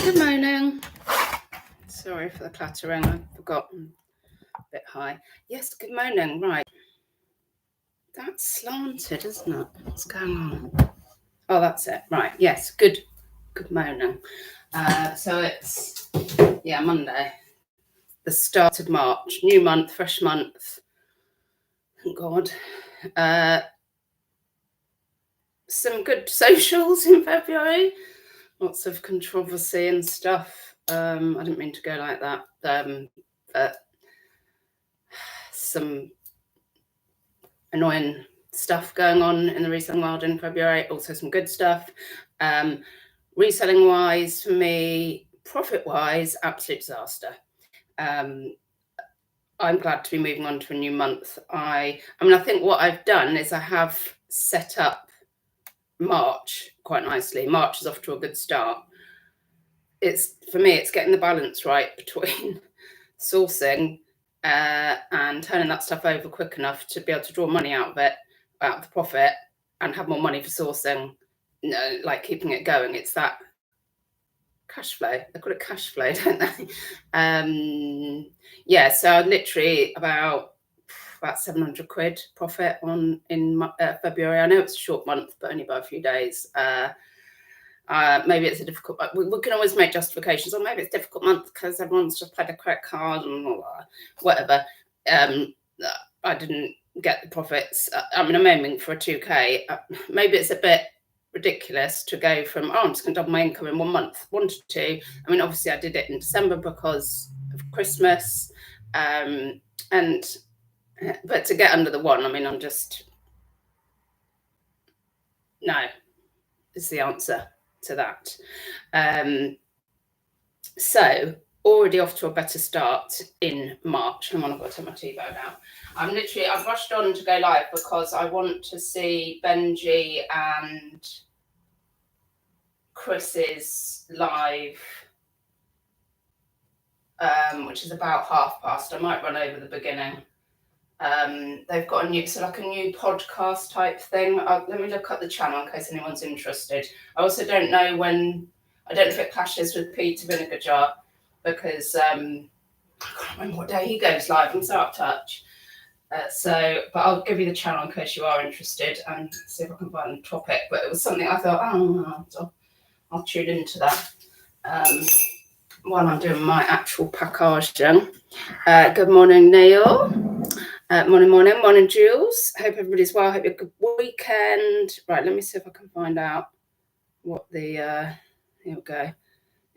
Good morning. Sorry for the clattering. I've forgotten. A bit high. Yes, good morning. Right. That's slanted, isn't it? What's going on? Oh, that's it. Right. Yes. Good morning. So it's Monday, the start of March. New month, fresh month. Thank God. Some good socials in February. Lots of controversy and stuff. I didn't mean to go like that. But some annoying stuff going on in the reselling world in February. Also some good stuff. Reselling wise, for me, profit wise, absolute disaster. I'm glad to be moving on to a new month. I think what I've done is I have set up March quite nicely. March is off to a good start. For me, it's getting the balance right between sourcing and turning that stuff over quick enough to be able to draw money out of the profit, and have more money for sourcing, like keeping it going. It's that cash flow. They call it cash flow, don't they? So literally about 700 quid profit in February. I know it's a short month, but only by a few days. Maybe it's a difficult, we can always make justifications, or maybe it's a difficult month because everyone's just paid a credit card and all that, whatever. I didn't get the profits. I'm aiming for a 2k. Maybe it's a bit ridiculous to go from, I'm just going to double my income in 1 month, 1 to 2. Obviously I did it in December because of Christmas, but to get under the 1, I'm just, no, is the answer to that. So already off to a better start in March. Hang on, I've got to take my tea bag out. I've rushed on to go live because I want to see Benji and Chris's live, which is about past. I might run over the beginning. They've got a new podcast type thing. Let me look up the channel in case anyone's interested. I also don't know if it clashes with Peter Vinegar Jar, because I can't remember what day he goes live. I'm so out of touch. But I'll give you the channel in case you are interested and see if I can find the topic. But it was something I thought, I'll tune into that while I'm doing my actual packaging. Good morning, Neil. Morning, Jules. Hope everybody's well. Hope you had a good weekend. Right, let me see if I can find out what the here we go.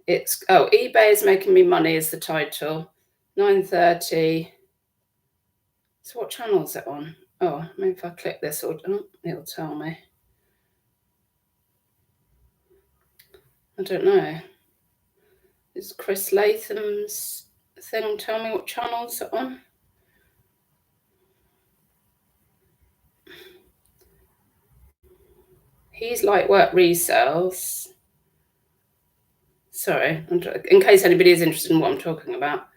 It's eBay is making me money is the title. 9:30. So what channel is it on? Oh, maybe if I click this, it'll tell me. I don't know. Is Chris Latham's thing tell me what channels it on? He's Lightwork Resells. Sorry, in case anybody is interested in what I'm talking about.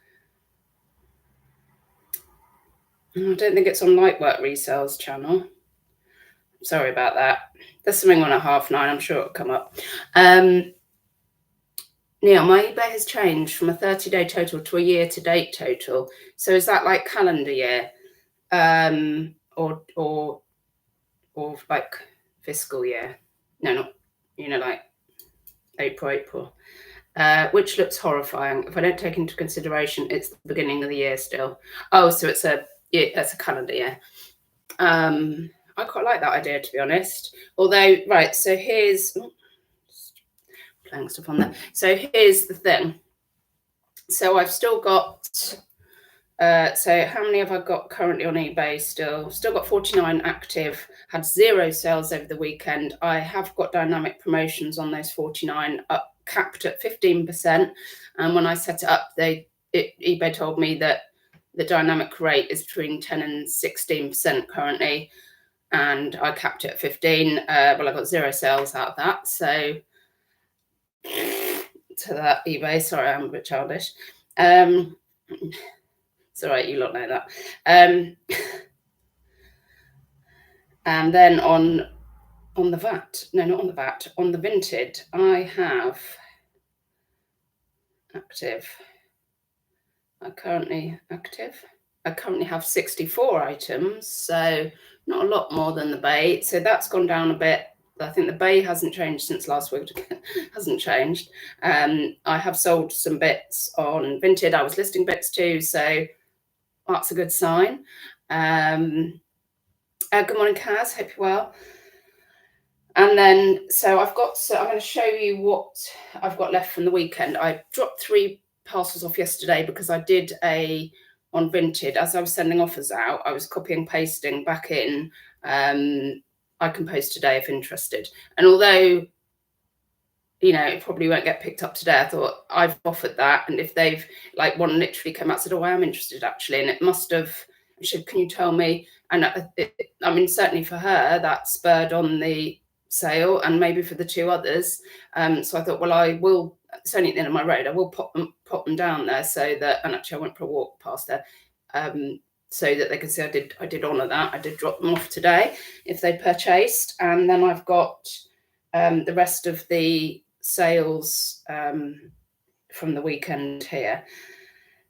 I don't think it's on Lightwork Resells channel. Sorry about that. There's something on at 9:30. I'm sure it'll come up. Neil, my eBay has changed from a 30-day total to a year-to-date total. So is that like calendar year, or like fiscal year? No, not like April. Which looks horrifying. If I don't take into consideration it's the beginning of the year still. Oh, so it's a calendar year. I quite like that idea, to be honest. Although, right, so here's playing stuff on there. So here's the thing. So I've still got. So how many have I got currently on eBay still? Still got 49 active. Had 0 sales over the weekend. I have got dynamic promotions on those 49, capped at 15%. And when I set it up, eBay told me that the dynamic rate is between 10 and 16% currently, and I capped it at 15. I got 0 sales out of that. So to that eBay, sorry, I'm a bit childish. It's all right, you lot know that. And then on the VAT, no, not on the VAT, on the Vinted, I have active. I currently have 64 items, so not a lot more than the bay. So that's gone down a bit. I think the bay hasn't changed since last week. Hasn't changed. I have sold some bits on Vinted. I was listing bits too, so that's a good sign. Good morning, Kaz. Hope you're well. And then, so I'm going to show you what I've got left from the weekend. I dropped 3 parcels off yesterday because I did on Vinted. As I was sending offers out, I was copying and pasting back in. I can post today if interested. And although, it probably won't get picked up today, I thought I've offered that. And if they've, like, one literally came out and said, oh, I am interested actually. And it must have, can you tell me? And certainly for her, that spurred on the sale, and maybe for the 2 others. So I thought, well, I will, it's only at the end of my road, I will pop them down there so that, and actually I went for a walk past there, so that they can see I did honour that. I did drop them off today if they purchased. And then I've got the rest of the sales from the weekend here.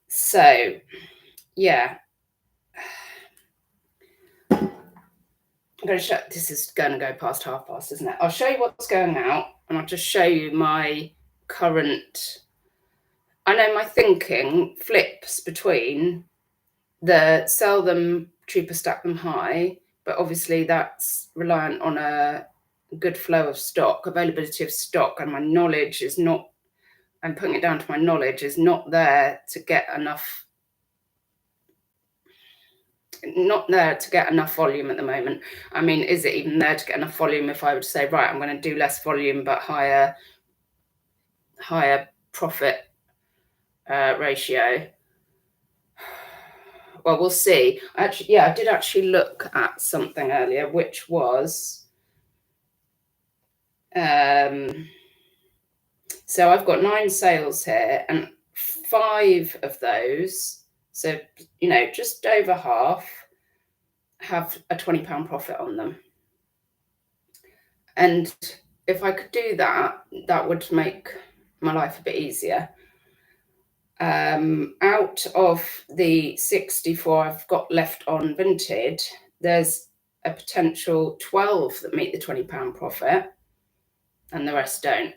So yeah, I'm going to show, this is going to go past past, isn't it? I'll show you what's going out, and I'll just show you my current. I know my thinking flips between the sell them cheaper, stack them high, but obviously that's reliant on a good flow of stock, availability of stock, and my knowledge is not, I'm putting it down to my knowledge, is not there to get enough volume at the moment. I mean, is it even there to get enough volume if I would say, right, I'm going to do less volume but higher profit ratio? Well, we'll see. Actually, I did actually look at something earlier, which was so I've got 9 sales here, and 5 of those, so just over half, have a £20 profit on them. And if I could do that, that would make my life a bit easier. Out of the 64 I've got left on Vinted, there's a potential 12 that meet the £20 profit, and the rest don't.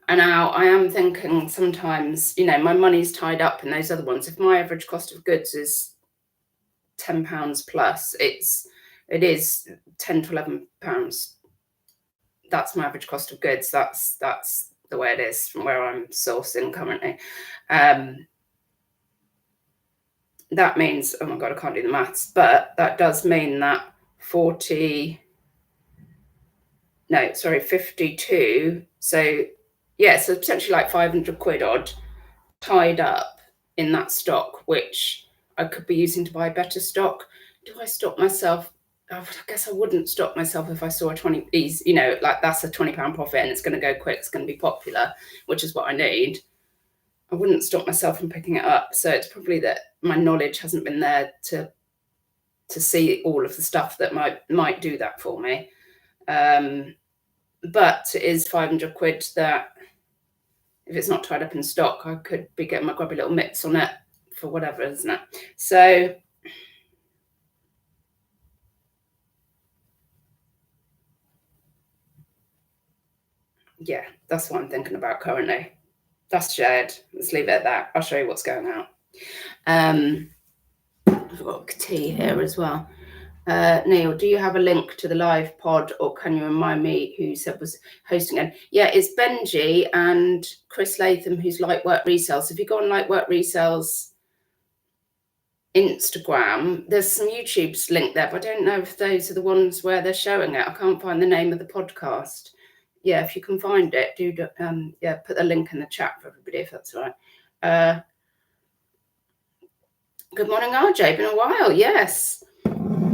And now I am thinking sometimes, my money's tied up in those other ones. If my average cost of goods is £10 plus, it is £10 to £11. That's my average cost of goods. That's the way it is from where I'm sourcing currently. That means, oh my God, I can't do the maths, but that does mean that 52. So yeah, so potentially like 500 quid odd tied up in that stock, which I could be using to buy better stock. Do I stop myself? I guess I wouldn't stop myself if I saw a 20, like that's a £20 profit and it's going to go quick, it's going to be popular, which is what I need. I wouldn't stop myself from picking it up. So it's probably that my knowledge hasn't been there to see all of the stuff that might do that for me. But it is 500 quid that, if it's not tied up in stock, I could be getting my grubby little mitts on it for whatever, isn't it? So yeah, that's what I'm thinking about currently. That's shared. Let's leave it at that. I'll show you what's going out. I've got tea here as well. Neil, do you have a link to the live pod, or can you remind me who said was hosting it? Yeah, it's Benji and Chris Latham, who's Lightwork Resells. So if you go on Lightwork Resells Instagram, there's some YouTube's linked there, but I don't know if those are the ones where they're showing it. I can't find the name of the podcast. Yeah, if you can find it, do put the link in the chat for everybody if that's all right. Good morning, RJ. Been a while, yes.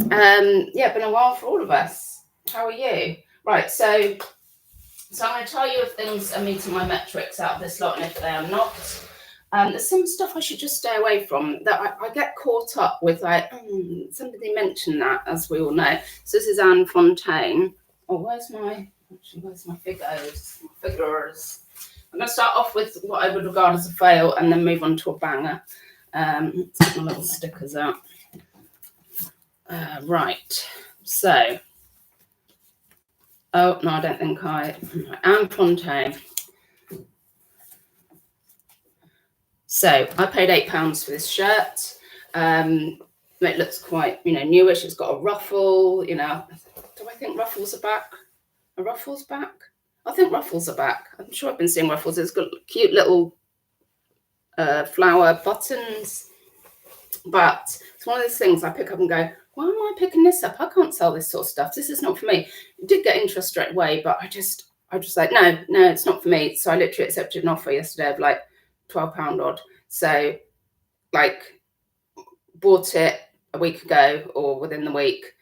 Been a while for all of us. How are you? Right, so I'm going to tell you if things are meeting my metrics out of this lot, and if they are not. There's some stuff I should just stay away from that I get caught up with, like, somebody mentioned that, as we all know. So this is Anne Fontaine. Oh, where's my figures? I'm going to start off with what I would regard as a fail and then move on to a banger. Let's get my little stickers out. Right, so, oh, no, I don't think Anne Fontaine. So I paid £8 for this shirt. It looks quite, newish. It's got a ruffle, Do I think ruffles are back? Are ruffles back? I think ruffles are back. I'm sure I've been seeing ruffles. It's got cute little flower buttons. But it's one of those things I pick up and go, why am I picking this up? I can't sell this sort of stuff. This is not for me. I did get interest straight away, but I just like, no, it's not for me. So I literally accepted an offer yesterday of like £12 odd. So like bought it a week ago or within the week,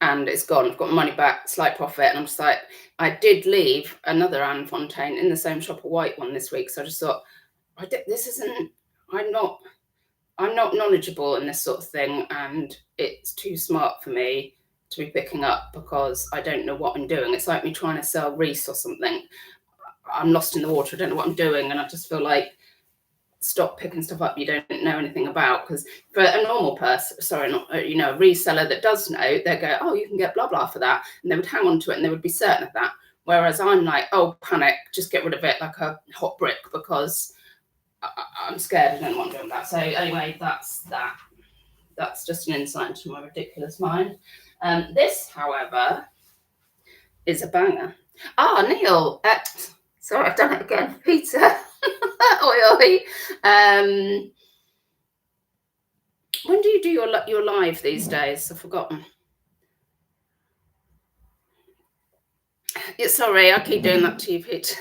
and it's gone. I've got my money back, slight profit. And I'm just like, I did leave another Anne Fontaine in the same shop, a white one this week. So I just thought, I'm not knowledgeable in this sort of thing, and it's too smart for me to be picking up because I don't know what I'm doing. It's like me trying to sell Reese or something. I'm lost in the water. I don't know what I'm doing. And I just feel like, stop picking stuff up you don't know anything about. Because for a normal person, a reseller that does know, they go, oh, you can get blah, blah for that. And they would hang on to it and they would be certain of that. Whereas I'm like, oh, panic, just get rid of it like a hot brick because I'm scared. I don't want to do that. So anyway, that's that. That's just an insight into my ridiculous mind. This, however, is a banger. Neil. Sorry, I've done it again. Peter. Oi. When do you do your live these days? I've forgotten. Yeah, sorry, I keep doing that to you, Peter.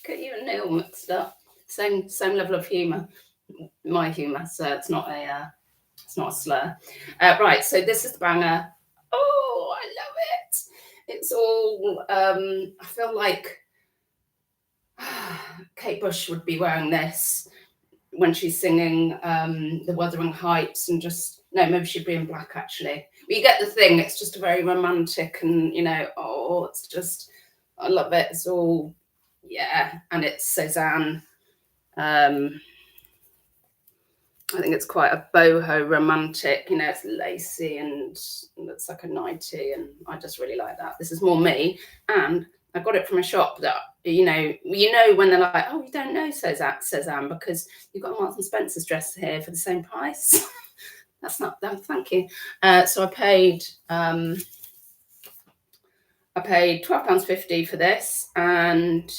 Get you and Neil mixed up. Same level of humour. My humour, so it's not a slur. Right, so this is the banger. Oh, I love it. It's all. I feel like Kate Bush would be wearing this when she's singing The Wuthering Heights, and just, no, maybe she'd be in black actually. But you get the thing, it's just a very romantic and, it's just, I love it. It's all, yeah, and it's Cezanne. I think it's quite a boho romantic, it's lacy and it's like a nightie, and I just really like that. This is more me, and I got it from a shop that, when they're like, oh, you don't know Cezanne because you've got a Marks and Spencer's dress here for the same price. That's not that. Thank you. So I paid £12.50 for this, and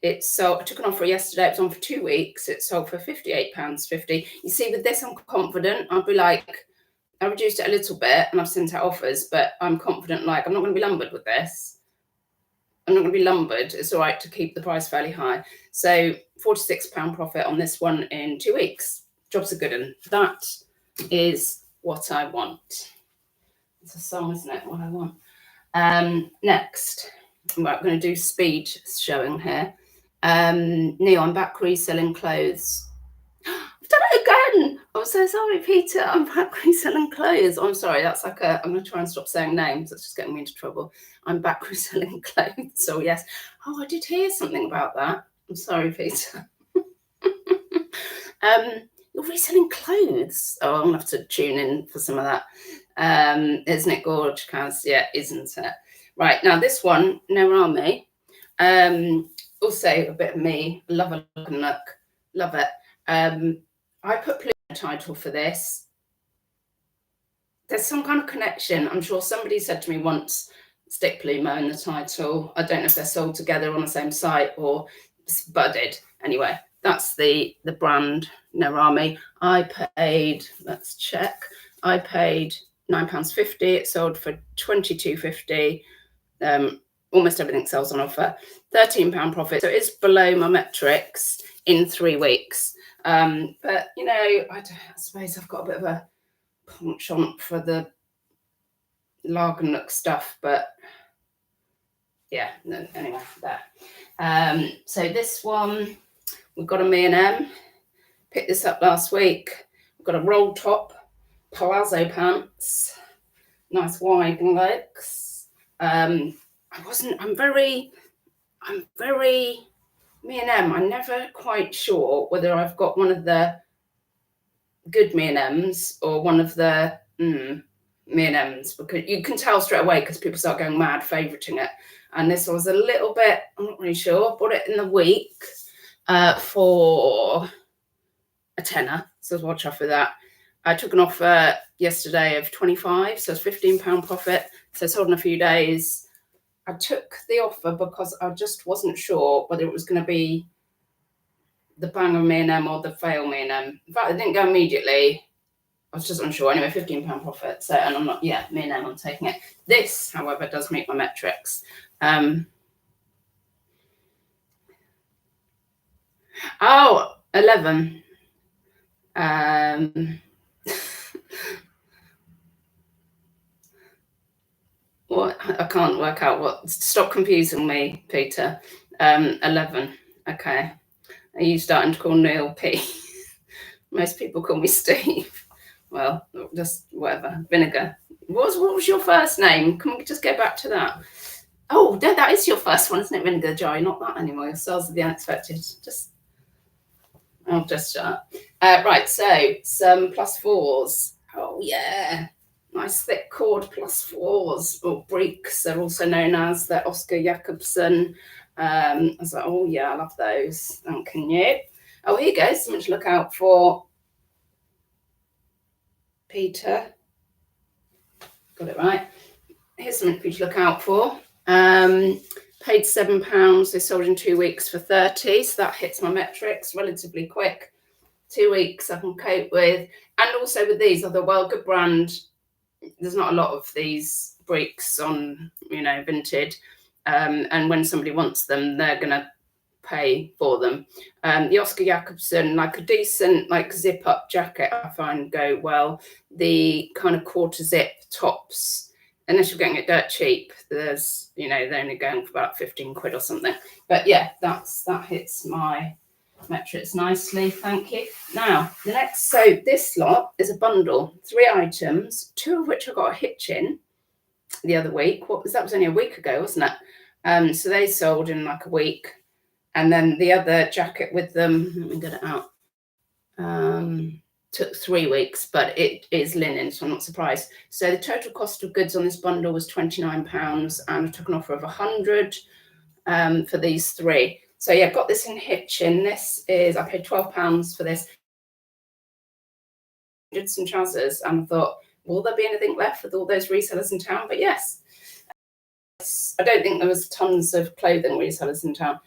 it sold. I took an offer yesterday. It was on for 2 weeks. It sold for £58.50. You see, with this, I'm confident. I'd be like, I reduced it a little bit, and I've sent out offers, but I'm confident. Like, I'm not going to be lumbered with this. I'm not going to be lumbered. It's all right to keep the price fairly high. So £46 profit on this one in 2 weeks. Job's a good one. That is what I want. It's a song, isn't it? What I want. Next, I'm going to do speed showing here. Neil, I'm back reselling clothes. I've done it again. I'm so sorry, Peter. I'm back reselling clothes. I'm sorry. That's like I'm going to try and stop saying names. That's just getting me into trouble. I'm back reselling clothes. So yes. Oh, I did hear something about that. I'm sorry, Peter. You're reselling clothes. Oh, I'm going to have to tune in for some of that. Isn't it gorgeous, Kaz? Yeah, isn't it? Right, now this one, Nerami. Also a bit of me. Love a look and look. Love it. I put Plume in the title for this. There's some kind of connection. I'm sure somebody said to me once, stick Plumo in the title. I don't know if they're sold together on the same site or budded. Anyway, that's the brand Nerami. I paid, let's check. I paid £9.50. It sold for £22.50. Almost everything sells on offer. £13 profit. So it's below my metrics in 3 weeks. But I suppose I've got a bit of a penchant for the Lagenlook stuff, but yeah, no, anyway, there. So this one, we've got a M&M. Picked this up last week. We've got a roll top, palazzo pants, nice wide legs. I'm very Me&M, I'm never quite sure whether I've got one of the good Me&Ms or one of the Me&Ms, because you can tell straight away because people start going mad favoriting it. And this was a little bit, I'm not really sure, bought it in the week for a tenner, so watch out for that. I took an offer yesterday of 25, so it's £15 profit, so sold in a few days. I took the offer because I just wasn't sure whether it was going to be the banger Me&M or the fail Me&M. In fact, I didn't go immediately. I was just unsure. Anyway, £15 profit. So, and I'm not, Me&M, I'm taking it. This, however, does meet my metrics. 11. What? I can't work out what. Stop confusing me, Peter. 11. Okay. Are you starting to call Neil P? Most people call me Steve. Well, just whatever. Vinegar. What was your first name? Can we just go back to that? Oh, that is your first one, isn't it? Vinegar Jar. Not that anymore. Your sales of the unexpected. I'll just shut up. Right, so some plus 4s. Oh, yeah. Nice thick cord +4s, or breeks. They're also known as the Oscar Jacobson. I was like, oh, yeah, I love those. Thank you. Oh, here you go. Something to look out for. Peter. Got it right. Here's something for you to look out for. Paid £7. They sold in 2 weeks for 30, so that hits my metrics relatively quick. 2 weeks I can cope with. And also with these, although, well, good brand, there's not a lot of these breaks on, Vinted. And when somebody wants them, they're going to pay for them. The Oscar Jacobson, like a decent zip up jacket, I find go well. The kind of quarter zip tops, unless you're getting it dirt cheap, there's, they're only going for about 15 quid or something. But yeah, that hits my metrics nicely, thank you. Now, the next, so this lot is a bundle, 3 items, 2 of which I got a hitch in the other week. That was only a week ago, wasn't it? So they sold in like a week. And then the other jacket with them, let me get it out, took 3 weeks, but it is linen, so I'm not surprised. So the total cost of goods on this bundle was £29, and I took an offer of 100 for these 3. So yeah, got this in Hitchin. This is, I paid £12 for this. Did some trousers, and I thought, will there be anything left with all those resellers in town? But yes. I don't think there was tons of clothing resellers in town.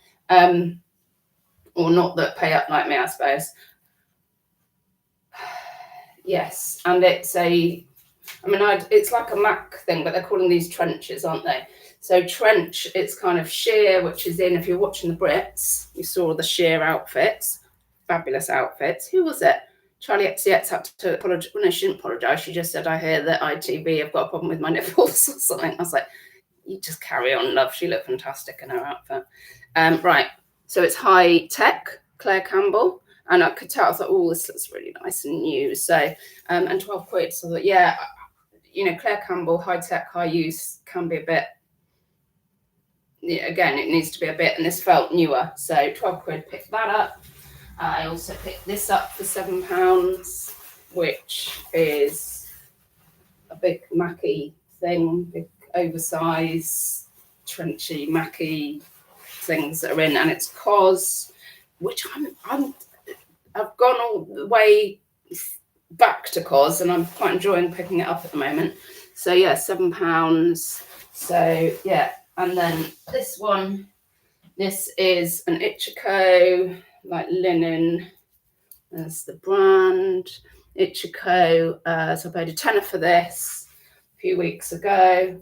Or not that pay up like me, I suppose. Yes, and it's it's like a Mac thing, but they're calling these trenches, aren't they? So trench, it's kind of sheer, which is in, if you're watching the Brits, you saw the sheer outfits, fabulous outfits. Who was it? Charlie XCX had to apologise. Well, no, she didn't apologise. She just said, I hear that ITV have got a problem with my nipples or something. I was like, you just carry on, love. She looked fantastic in her outfit. Right, so it's high tech, Claire Campbell. And I could tell, I thought, oh, this looks really nice and new. So, and 12 quid. So I thought, yeah, Claire Campbell, high tech, high use can be a bit, again, it needs to be a bit, and this felt newer. So 12 quid, picked that up. I also picked this up for £7, which is a big Mackie thing, big oversized, trenchy Mackie things that are in, and it's COS, which I've gone all the way back to COS, and I'm quite enjoying picking it up at the moment. So yeah, £7. So yeah, and then this one, this is an Ichiko, like linen. There's the brand, Ichiko. So I paid a tenner for this a few weeks ago.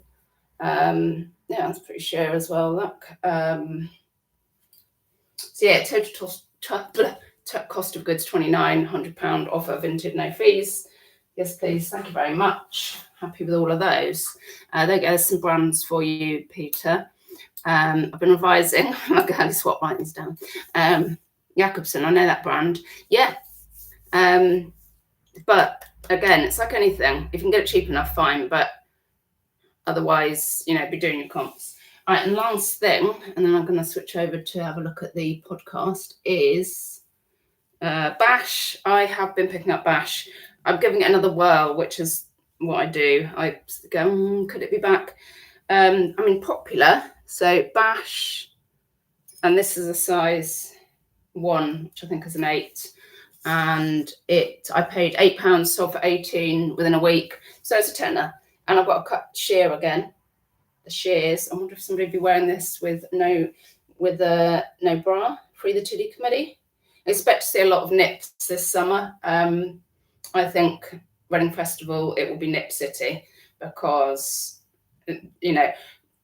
Yeah, that's pretty sure as well. Look. So yeah, total cost of goods £29, £100 offer, Vinted, no fees. Yes, please. Thank you very much. Happy with all of those. There goes some brands for you, Peter. I've been revising. I'm going to swap write these down. Jacobson, I know that brand. Yeah. But again, it's like anything. If you can get it cheap enough, fine. But otherwise, be doing your comps. All right, and last thing, and then I'm going to switch over to have a look at the podcast, is Bash. I have been picking up Bash. I'm giving it another whirl, which is what I do. I go, could it be back? I mean, popular. So Bash, and this is a size 1, which I think is an 8. And I paid £8, sold for 18 within a week. So it's a tenner. And I've got to cut sheer again. The shears. I wonder if somebody would be wearing this with no bra, free the titty committee. I expect to see a lot of nips this summer. I think Reading Festival, it will be Nip City, because, you know,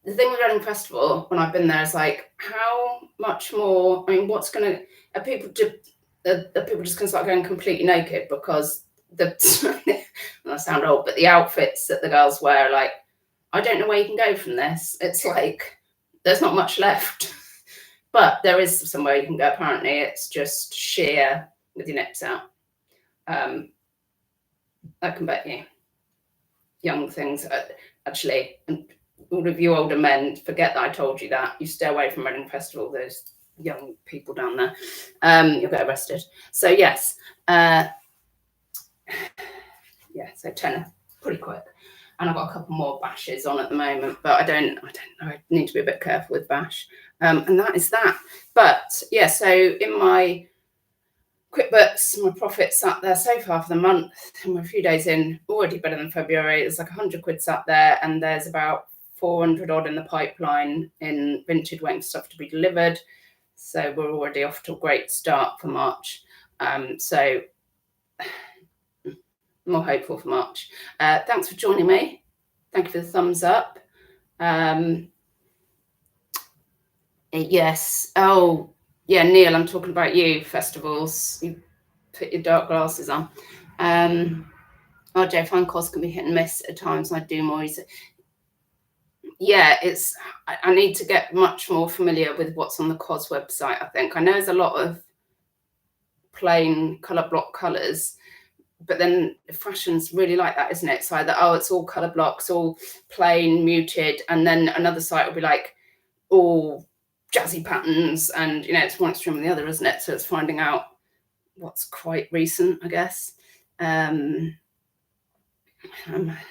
the thing with Reading Festival, when I've been there, is like, how much more, I mean, what's going to, are people just going to start going completely naked? Because I sound old, but the outfits that the girls wear, like, I don't know where you can go from this. It's like, there's not much left. But there is somewhere you can go, apparently. It's just sheer with your nips out. I can bet you. Young things, actually, and all of you older men, forget that I told you that. You stay away from Reading Festival, those young people down there. You'll get arrested. So, yes. Yeah, so tenner, pretty quick. And I've got a couple more Bashes on at the moment, but I don't know. I need to be a bit careful with Bash. And that is that. But yeah, so in my QuickBooks, my profit sat there so far for the month, and we're a few days in, already better than February. There's like 100 quid sat there, and there's about 400 odd in the pipeline in Vinted waiting for stuff to be delivered. So we're already off to a great start for March. So more hopeful for March. Thanks for joining me. Thank you for the thumbs up. Yes. Oh, yeah, Neil, I'm talking about you, festivals. You put your dark glasses on. RJ, fine costs can be hit and miss at times. I do more easy. Yeah, I need to get much more familiar with what's on the COS website, I think. I know there's a lot of plain colour block colours, but then fashion's really like that, isn't it? It's either, it's all colour blocks, all plain, muted, and then another site will be like all jazzy patterns, and, you know, it's one extreme and the other, isn't it? So it's finding out what's quite recent, I guess.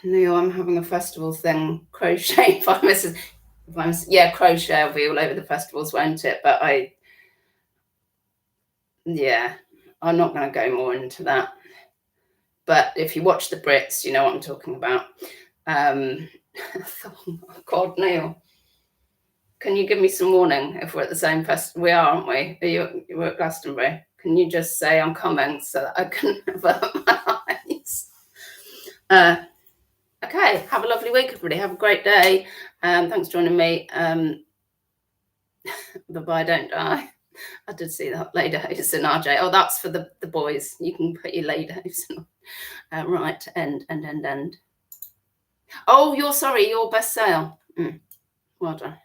Neil, I'm having a festival thing, crochet. Yeah, crochet will be all over the festivals, won't it? But I'm not going to go more into that. But if you watch the Brits, you know what I'm talking about. Oh, God, Neil, can you give me some warning if we're at the same festival? We are, aren't we? You're at Glastonbury. Can you just say I'm coming so that I can avert my eyes? Okay, have a lovely week, everybody. Have a great day. Thanks for joining me. Bye-bye, don't die. I did see that later. It's an RJ. Oh, that's for the boys. You can put your later. Right, end. Oh, your best sale. Well done.